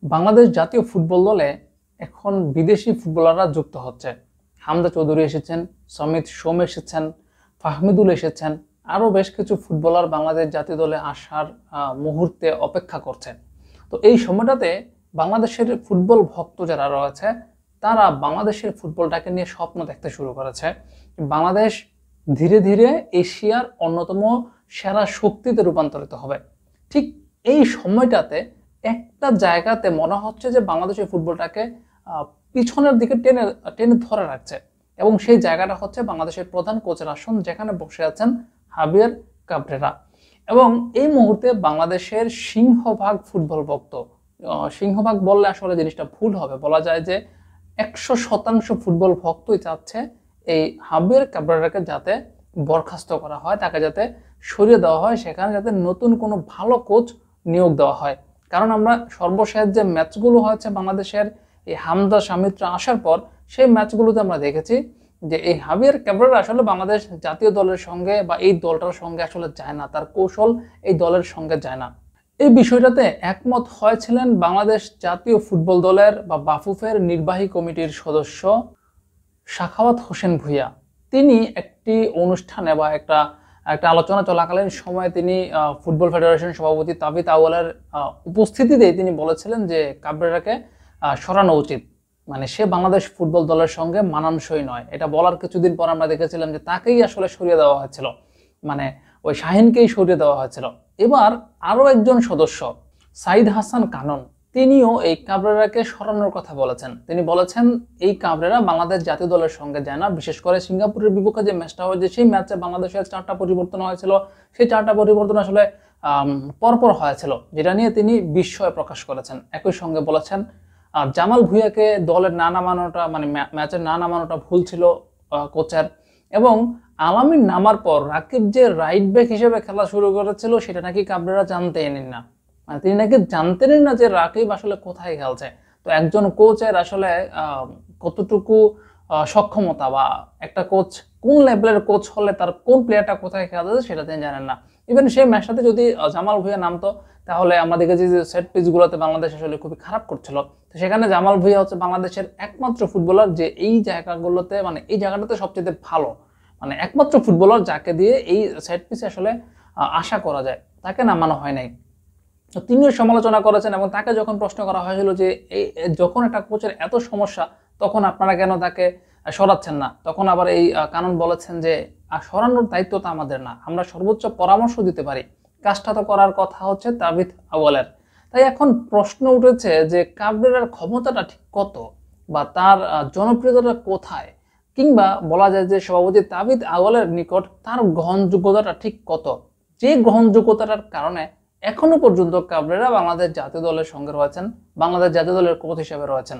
বাংলাদেশ জাতীয় ফুটবল দলে এখন বিদেশি ফুটবলাররা যুক্ত হচ্ছে। হামজা চৌধুরী এসেছেন, সমিত সোম এসেছেন, ফাহমিদুল এসেছেন, আরও বেশ কিছু ফুটবলার বাংলাদেশ জাতীয় দলে আসার মুহূর্তে অপেক্ষা করছে। তো এই সময়টাতে বাংলাদেশের ফুটবল ভক্ত যারা রয়েছে তারা বাংলাদেশের ফুটবলটাকে নিয়ে স্বপ্ন দেখতে শুরু করেছে। বাংলাদেশ ধীরে ধীরে এশিয়ার অন্যতম সেরা শক্তিতে রূপান্তরিত হবে। ঠিক এই সময়টাতে একটা জায়গাতে মনে হচ্ছে যে বাংলাদেশের ফুটবলটাকে পিছনের দিকে টেনে টেনে ধরে রাখছে, এবং সেই জায়গাটা হচ্ছে বাংলাদেশের প্রধান কোচের আসন, যেখানে বসে আছেন হাবিয়ার কাবরেরা। এবং এই মুহূর্তে বাংলাদেশের সিংহভাগ ফুটবল ভক্ত, সিংহভাগ বললে আসলে জিনিসটা ভুল হবে, বলা যায় যে 100% ফুটবল ভক্তই চাচ্ছে এই হাবিয়ার কাবরেরাকে যাতে বরখাস্ত করা হয়, তাকে যাতে সরিয়ে দেওয়া হয়, সেখানে যাতে নতুন কোনো ভালো কোচ নিয়োগ দেওয়া হয়। কারণ আমরা সর্বশেষ যে ম্যাচগুলো হয়েছে বাংলাদেশের এই হামজা শামিত্রা আসার পর, সেই ম্যাচগুলোতে আমরা দেখেছি যে এই হাবিয়ার কাবরেরা আসলে বাংলাদেশ জাতীয় দলের সঙ্গে বা এই দলটার সঙ্গে আসলে যায় না, তার কৌশল এই দলের সঙ্গে যায় না। এই বিষয়টাতে একমত হয়েছিলেন বাংলাদেশ জাতীয় ফুটবল দলের বা বাফুফের নির্বাহী কমিটির সদস্য সাখাওয়াত হোসেন ভূঁইয়া। তিনি একটি অনুষ্ঠানে বা একটা আলোচনা চলাকালীন সময় তিনি ফুটবল ফেডারেশন সভাপতি তাবিত আউয়ালের উপস্থিতিতে তিনি বলেছিলেন যে কাবরেরাকে সরানো উচিত, মানে সে বাংলাদেশ ফুটবল দলের সঙ্গে মানানসই নয়। এটা বলার কিছুদিন পর আমরা দেখেছিলাম যে তাকেই আসলে সরিয়ে দেওয়া হয়েছিল, মানে ওই শাহিনকেই সরিয়ে দেওয়া হয়েছিল। এবার আরো একজন সদস্য সাইদ হাসান কানন, তিনিও এই কাবরেরাকে সরানোর কথা বলেছেন। তিনি বলেছেন এই কাবরেরা বাংলাদেশ জাতীয় দলের সঙ্গে যায় না, বিশেষ করে সিঙ্গাপুরের বিপক্ষে যে ম্যাচটা হয়েছে সেই ম্যাচে বাংলাদেশের 4টা পরিবর্তন হয়েছিল, সেই 4টা পরিবর্তন আসলে পরপর হয়েছিল, যেটা নিয়ে তিনি বিস্ময় প্রকাশ করেছেন। একই সঙ্গে বলেছেন জামাল ভুঁইয়াকে দলের না নামানোটা, মানে ম্যাচের না নামানোটা ভুল ছিল কোচের, এবং আলামিন নামার পর রাকিব যে রাইট ব্যাক হিসেবে খেলা শুরু করেছিল সেটা নাকি কাবরেরা জানতেনই না, মানে তিনি নাকি জানতেনই না যে রাকিব আসলে কোথায় খেলছে। তো একজন কোচের আসলে কতটুকু সক্ষমতা, বা একটা কোচ কোন লেভেলের কোচ হলে তার কোন প্লেয়ারটা কোথায় খেলছে সেটা তিনি জানেন না। ইভেন সেই ম্যাচটাতে যদি জামাল ভুঁইয়া নামতো, তাহলে আমরা দেখেছি যে সেট পিচগুলোতে বাংলাদেশ আসলে খুবই খারাপ করছিল। তো সেখানে জামাল ভুঁইয়া হচ্ছে বাংলাদেশের একমাত্র ফুটবলার যে এই জায়গাগুলোতে, মানে এই জায়গাটাতে সবচেয়ে ভালো, মানে একমাত্র ফুটবলার যাকে দিয়ে এই সেট পিচে আসলে আশা করা যায়, তাকে নামানো হয় নাই। তো তিনিও সমালোচনা করেছেন, এবং তাকে যখন প্রশ্ন করা হয়েছিল যে এই যখন একটা কোচের এত সমস্যা তখন আপনারা কেন তাকে সরাচ্ছেন না, তখন আবার এই কানন বলেছেন যে সরানোর দায়িত্ব তো আমাদের না, আমরা সর্বোচ্চ পরামর্শ দিতে পারি, কাজটা তো করার কথা হচ্ছে তাবিত আউয়ালের। তাই এখন প্রশ্ন উঠেছে যে কাবরেরার ক্ষমতাটা ঠিক কত, বা তার জনপ্রিয়তাটা কোথায়, কিংবা বলা যায় যে সভাপতি তাবিত আউয়ালের নিকট তার গ্রহণযোগ্যতাটা ঠিক কত, যে গ্রহণযোগ্যতার কারণে এখনো পর্যন্ত কাবরেরা বাংলাদেশ জাতীয় দলের সঙ্গে রয়েছেন, বাংলাদেশ জাতীয় দলের কোচ হিসেবে রয়েছেন।